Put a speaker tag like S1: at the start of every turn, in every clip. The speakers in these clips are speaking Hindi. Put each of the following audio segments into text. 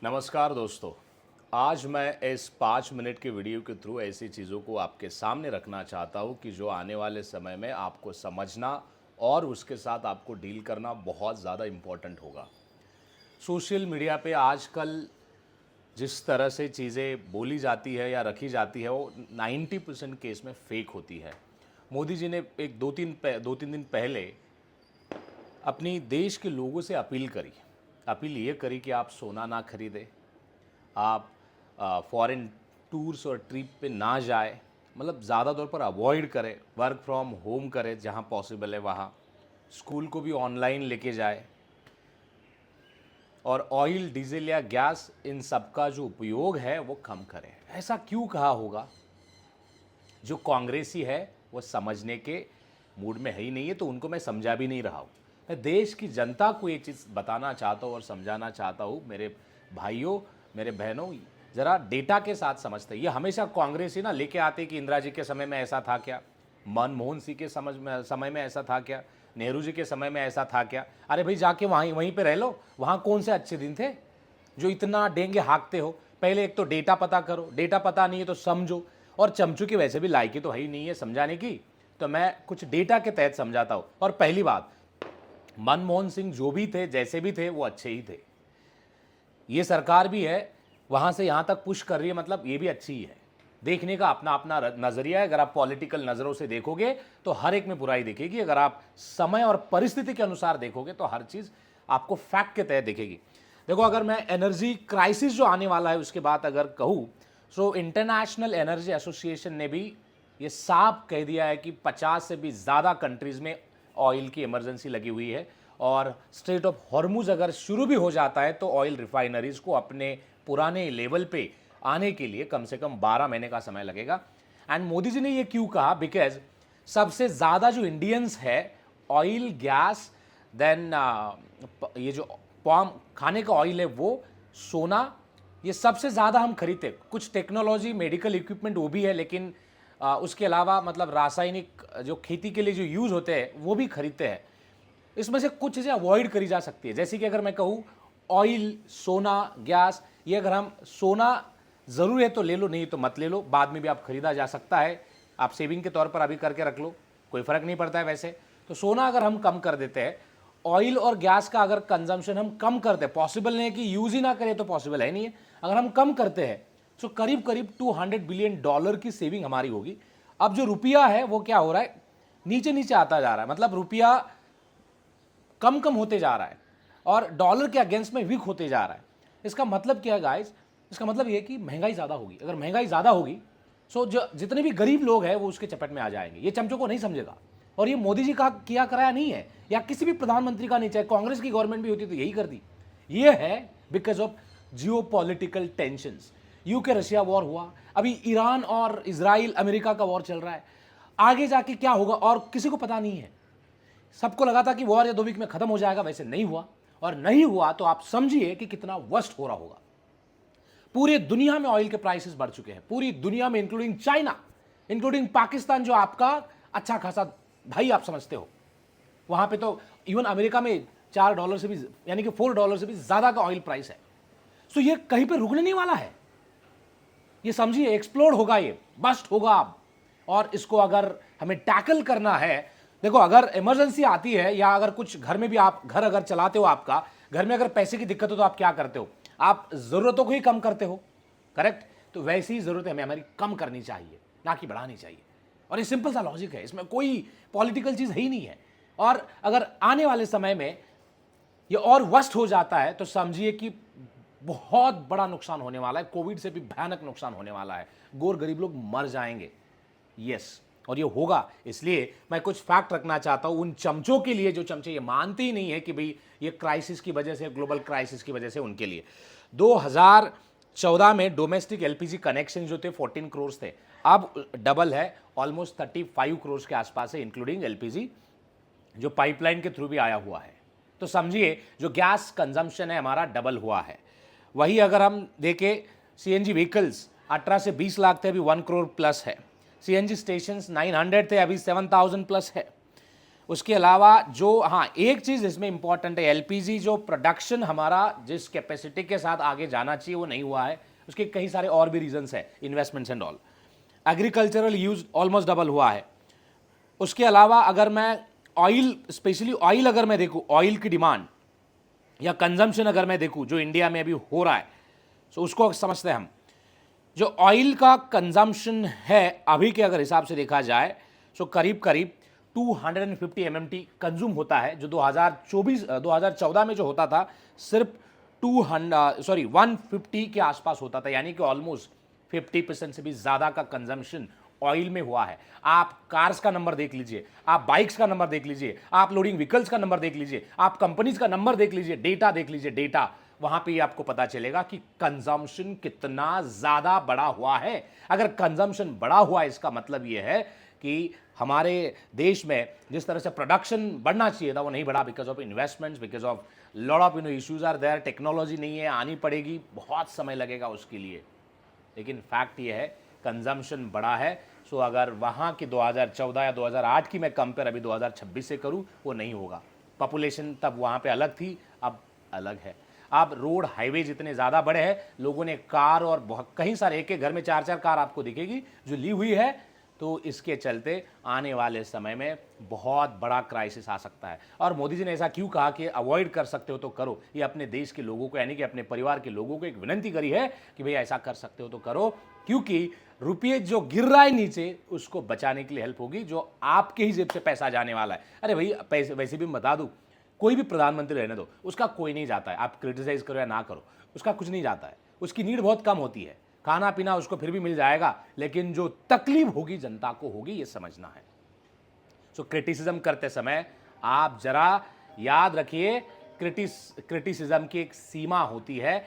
S1: नमस्कार दोस्तों। आज मैं इस 5 मिनट के वीडियो के थ्रू ऐसी चीज़ों को आपके सामने रखना चाहता हूँ कि जो आने वाले समय में आपको समझना और उसके साथ आपको डील करना बहुत ज़्यादा इम्पोर्टेंट होगा। सोशल मीडिया पे आजकल जिस तरह से चीज़ें बोली जाती है या रखी जाती है वो 90% केस में फेक होती है। मोदी जी ने एक दो तीन दिन पहले अपनी देश के लोगों से अपील करी। अपील ये करी कि आप सोना ना खरीदें, आप फॉरेन टूर्स और ट्रिप पे ना जाए, मतलब ज़्यादा तौर पर अवॉइड करें, वर्क फ्रॉम होम करें जहाँ पॉसिबल है वहाँ, स्कूल को भी ऑनलाइन लेके जाए और ऑयल, डीजल या गैस इन सब का जो उपयोग है वो कम करें। ऐसा क्यों कहा होगा? जो कांग्रेसी है वो समझने के मूड में है ही नहीं है, तो उनको मैं समझा भी नहीं रहा हूँ। मैं देश की जनता को ये चीज़ बताना चाहता हूँ और समझाना चाहता हूँ। मेरे भाइयों, मेरे बहनों, ज़रा डेटा के साथ समझते। ये हमेशा कांग्रेसी ना लेके आते कि इंदिरा जी के समय में ऐसा था क्या, मनमोहन सिंह के समय में ऐसा था क्या, नेहरू जी के समय में ऐसा था क्या। अरे भाई जाके वहीं वहीं पे रह लो, वहाँ कौन से अच्छे दिन थे जो इतना डेंगे हाँकते हो? पहले एक तो डेटा पता करो, डेटा पता नहीं है तो समझो। और चमचू की वैसे भी लायकी तो है ही नहीं है समझाने की, तो मैं कुछ डेटा के तहत समझाता हूँ। और पहली बात, मनमोहन सिंह जो भी थे, जैसे भी थे, वो अच्छे ही थे। ये सरकार भी है, वहाँ से यहाँ तक पुश कर रही है, मतलब ये भी अच्छी ही है। देखने का अपना अपना नज़रिया है। अगर आप पॉलिटिकल नज़रों से देखोगे तो हर एक में बुराई दिखेगी, अगर आप समय और परिस्थिति के अनुसार देखोगे तो हर चीज़ आपको फैक्ट के तहत दिखेगी। देखो, अगर मैं एनर्जी क्राइसिस जो आने वाला है उसके बाद अगर कहूँ, सो इंटरनेशनल एनर्जी एसोसिएशन ने भी ये साफ कह दिया है कि 50 से भी ज़्यादा कंट्रीज़ में ऑयल की इमरजेंसी लगी हुई है और स्ट्रेट ऑफ हॉर्मुज अगर शुरू भी हो जाता है तो ऑयल रिफाइनरीज को अपने पुराने लेवल पे आने के लिए कम से कम 12 महीने का समय लगेगा। एंड मोदी जी ने ये क्यों कहा? बिकॉज सबसे ज़्यादा जो इंडियंस है ऑयल, गैस, देन ये जो पाम खाने का ऑयल है, वो सोना, ये सबसे ज़्यादा हम खरीदते। कुछ टेक्नोलॉजी, मेडिकल इक्विपमेंट वो भी है, लेकिन उसके अलावा मतलब रासायनिक जो खेती के लिए जो यूज़ होते हैं वो भी खरीदते हैं। इसमें से कुछ चीज़ें अवॉइड करी जा सकती है, जैसे कि अगर मैं कहूँ ऑयल, सोना, गैस, ये अगर हम सोना ज़रूर है तो ले लो, नहीं तो मत ले लो, बाद में भी आप खरीदा जा सकता है। आप सेविंग के तौर पर अभी करके रख लो, कोई फ़र्क नहीं पड़ता है वैसे। तो सोना अगर हम कम कर देते हैं, ऑयल और गैस का अगर कंजम्पशन हम कम करते हैं, पॉसिबल नहीं है कि यूज़ ही ना करें, तो पॉसिबल है नहीं है, अगर हम कम करते हैं तो करीब करीब $200 बिलियन की सेविंग हमारी होगी। अब जो रुपया है वो क्या हो रहा है, नीचे नीचे आता जा रहा है, मतलब रुपया कम कम होते जा रहा है और डॉलर के अगेंस्ट में वीक होते जा रहा है। इसका मतलब क्या है गाइस? इसका मतलब ये है कि महंगाई ज़्यादा होगी। अगर महंगाई ज़्यादा होगी सो जो जितने भी गरीब लोग हैं वो उसके चपेट में आ जाएंगे। ये चमचों को नहीं समझेगा। और ये मोदी जी का किया कराया नहीं है, या किसी भी प्रधानमंत्री का नहीं, चाहे कांग्रेस की गवर्नमेंट भी होती तो यही करती। ये है because of Jio political tensions. UK Russia war हुआ, अभी ईरान और इजराइल अमेरिका का वॉर चल रहा है, आगे जाके क्या होगा और किसी को पता नहीं है। सबको लगा था कि वॉर या 2 वीक में खत्म हो जाएगा, वैसे नहीं हुआ, और नहीं हुआ तो आप समझिए कि कितना वर्स्ट हो रहा होगा। पूरी दुनिया में ऑयल के प्राइसेस बढ़ चुके हैं, पूरी दुनिया में, इंक्लूडिंग चाइना, इंक्लूडिंग पाकिस्तान, जो आपका अच्छा खासा भाई आप समझते हो, वहां पे तो इवन अमेरिका में $4 से भी, यानी कि $4 से भी ज्यादा का ऑयल प्राइस है। सो ये कहीं पे रुकने नहीं वाला है, ये समझिए एक्सप्लोड होगा, ये बस्ट होगा अब। और इसको अगर हमें टैकल करना है, देखो अगर इमरजेंसी आती है या अगर कुछ घर में भी, आप घर अगर चलाते हो, आपका घर में अगर पैसे की दिक्कत हो तो आप क्या करते हो? आप जरूरतों को ही कम करते हो, करेक्ट? तो वैसी ही जरूरतें हमें हमारी कम करनी चाहिए, ना कि बढ़ानी चाहिए। और ये सिंपल सा लॉजिक है, इसमें कोई पॉलिटिकल चीज है ही नहीं है। और अगर आने वाले समय में ये और वर्स्ट हो जाता है तो समझिए कि बहुत बड़ा नुकसान होने वाला है, कोविड से भी भयानक नुकसान होने वाला है, गोर गरीब लोग मर जाएंगे। यस, और ये होगा। इसलिए मैं कुछ फैक्ट रखना चाहता हूं उन चमचों के लिए जो चमचे ये मानते ही नहीं है कि भाई ये क्राइसिस की वजह से, ग्लोबल क्राइसिस की वजह से, उनके लिए 2014 में डोमेस्टिक एलपीजी कनेक्शन जो थे 14 करोड़ थे, अब डबल है, ऑलमोस्ट 35 करोड़ के आसपास है, इंक्लूडिंग एलपीजी जो पाइपलाइन के थ्रू भी आया हुआ है। तो समझिए जो गैस कंजम्पशन है हमारा डबल हुआ है। वही अगर हम देखें, सीएनजी व्हीकल्स 18 से 20 लाख थे, अभी 1 करोड़ प्लस है। सीएनजी स्टेशंस 900 थे, अभी 7000 प्लस है। उसके अलावा जो, हाँ एक चीज़ इसमें इंपॉर्टेंट है, एलपीजी जो प्रोडक्शन हमारा जिस कैपेसिटी के साथ आगे जाना चाहिए वो नहीं हुआ है। उसके कई सारे और भी रीजंस है, investments and all. Agricultural use almost double हुआ है। उसके अलावा अगर मैं ऑयल, स्पेशली ऑयल अगर मैं देखूँ, ऑयल की डिमांड या कंजम्पशन अगर मैं देखूँ जो इंडिया में अभी हो रहा है, तो उसको समझते हैं हम। जो ऑयल का कंजम्पशन है अभी के अगर हिसाब से देखा जाए तो करीब करीब 250 MMT कंज्यूम होता है, जो 2014 में जो होता था सिर्फ 150 के आसपास होता था, यानी कि ऑलमोस्ट 50% से भी ज़्यादा का कंजम्पशन ऑयल में हुआ है। आप कार्स का नंबर देख लीजिए, आप बाइक्स का नंबर देख लीजिए, आप लोडिंग व्हीकल्स का नंबर देख लीजिए, आप कंपनीज का नंबर देख लीजिए, डेटा देख लीजिए, डेटा, वहां पे आपको पता चलेगा कि कंजम्पशन कितना ज़्यादा बढ़ा हुआ है। अगर कंजम्पशन बढ़ा हुआ है इसका मतलब यह है कि हमारे देश में जिस तरह से प्रोडक्शन बढ़ना चाहिए था वो नहीं बढ़ा, because of investments, because of lot of issues are there. Technology नहीं है, आनी पड़ेगी, बहुत समय लगेगा उसके लिए, लेकिन फैक्ट ये है कंजम्पशन बढ़ा है। सो अगर वहाँ की 2014 या 2008 की मैं कंपेयर अभी 2026 से करूँ, वो नहीं होगा। पॉपुलेशन तब वहाँ पे अलग थी, अब अलग है। अब रोड हाईवे जितने ज़्यादा बड़े हैं, लोगों ने कार और कहीं सारे, एक एक घर में 4-4 कार आपको दिखेगी जो ली हुई है, तो इसके चलते आने वाले समय में बहुत बड़ा क्राइसिस आ सकता है। और मोदी जी ने ऐसा क्यों कहा कि अवॉइड कर सकते हो तो करो, ये अपने देश के लोगों को, यानी कि अपने परिवार के लोगों को एक विनती करी है कि भाई ऐसा कर सकते हो तो करो, क्योंकि रुपये जो गिर रहा है नीचे उसको बचाने के लिए हेल्प होगी, जो आपके ही जेब से पैसा जाने वाला है। अरे भाई पैसे वैसे भी बता दूँ, कोई भी प्रधानमंत्री रहने दो, उसका कोई नहीं जाता है, आप क्रिटिसाइज करो या ना करो, उसका कुछ नहीं जाता है, उसकी नीड बहुत कम होती है, खाना पीना उसको फिर भी मिल जाएगा, लेकिन जो तकलीफ होगी जनता को होगी, ये समझना है। सो क्रिटिसिज्म करते समय आप जरा याद रखिए, क्रिटिसिज्म की एक सीमा होती है।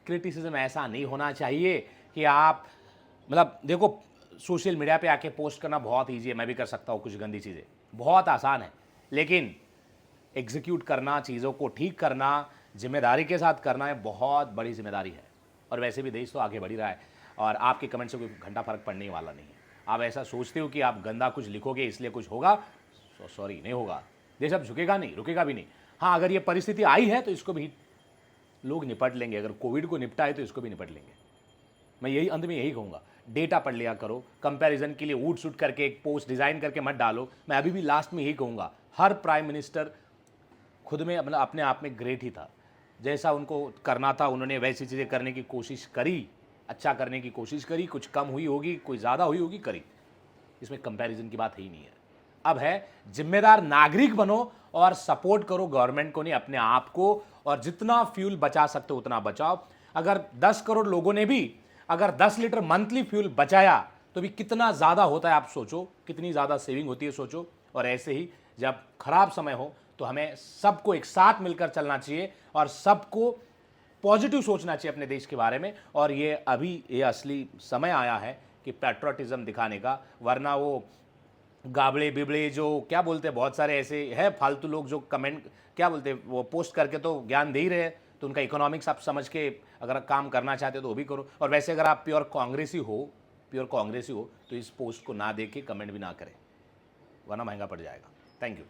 S1: क्रिटिसिज्म ऐसा नहीं होना चाहिए कि आप, मतलब देखो, सोशल मीडिया पे आके पोस्ट करना बहुत ईजी है, मैं भी कर सकता हूँ कुछ गंदी चीज़ें, बहुत आसान है, लेकिन एग्जीक्यूट करना, चीज़ों को ठीक करना, जिम्मेदारी के साथ करना है, बहुत बड़ी जिम्मेदारी है। और वैसे भी देश तो आगे बढ़ ही रहा है, और आपके कमेंट से कोई घंटा फर्क पड़ने वाला नहीं है। आप ऐसा सोचते हो कि आप गंदा कुछ लिखोगे इसलिए कुछ होगा, तो सॉरी, नहीं होगा। देश अब झुकेगा नहीं, रुकेगा भी नहीं। हाँ, अगर ये परिस्थिति आई है तो इसको भी लोग निपट लेंगे। अगर कोविड को निपटा है तो इसको भी निपट लेंगे। मैं यही अंत में यही कहूँगा, डेटा पढ़ लिया करो, कंपैरिजन के लिए ऊट शूट करके एक पोस्ट डिज़ाइन करके मत डालो। मैं अभी भी लास्ट में यही कहूँगा, हर प्राइम मिनिस्टर खुद में मतलब अपने आप में ग्रेट ही था। जैसा उनको करना था उन्होंने वैसी चीज़ें करने की कोशिश करी, अच्छा करने की कोशिश करी, कुछ कम हुई होगी, कोई ज़्यादा हुई होगी, करी। इसमें कंपैरिजन की बात ही नहीं है। अब है जिम्मेदार नागरिक बनो और सपोर्ट करो गवर्नमेंट को नहीं, अपने आप को, और जितना फ्यूल बचा सकते हो उतना बचाओ। अगर 10 करोड़ लोगों ने भी अगर 10 लीटर मंथली फ्यूल बचाया तो भी कितना ज़्यादा होता है, आप सोचो, कितनी ज़्यादा सेविंग होती है, सोचो। और ऐसे ही जब खराब समय हो तो हमें सबको एक साथ मिलकर चलना चाहिए और सबको पॉजिटिव सोचना चाहिए अपने देश के बारे में। और ये अभी ये असली समय आया है कि पैट्रियटिज्म दिखाने का, वरना वो गाबड़े बिबड़े जो क्या बोलते हैं, बहुत सारे ऐसे हैं फालतू लोग जो कमेंट क्या बोलते हैं, वो पोस्ट करके तो ज्ञान दे ही रहे हैं, तो उनका इकोनॉमिक्स आप समझ के अगर काम करना चाहते हो तो वो भी करो। और वैसे अगर आप प्योर कांग्रेसी हो तो इस पोस्ट को ना देख के कमेंट भी ना करें, वरना महंगा पड़ जाएगा। Thank you.